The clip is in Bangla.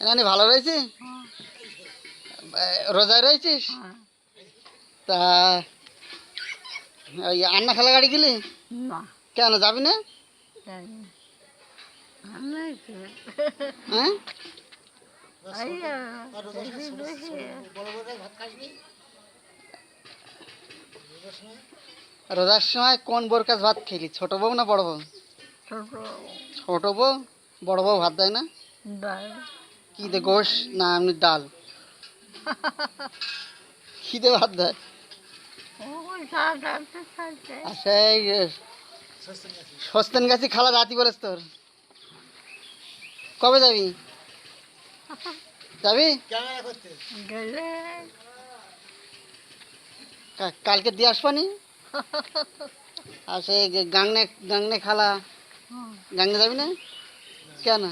নানি ভালো রয়েছে? রোজায় রয়েছিস? তা ওই আন্না খেলা গাড়ি গেলি? না কেন যাবি না? হ্যাঁ, রোজার সময় কোন বোর কাছে ভাত খেলি, ছোট বউ না বড় বউ? ছোট বউ। বড় বউ ভাত দেয় না? কি দে, গোশ না এমনি ডাল? কি দে ভাত দেয়? আর সেই সস্তেন গাছি খালা রাতি বলেছ তোর? কবে যাবি? যাবি? কালকে দিয়ে আসবানি? আর সেই গাংনে গাংনে খালা, গাংনে যাবি না? কেন?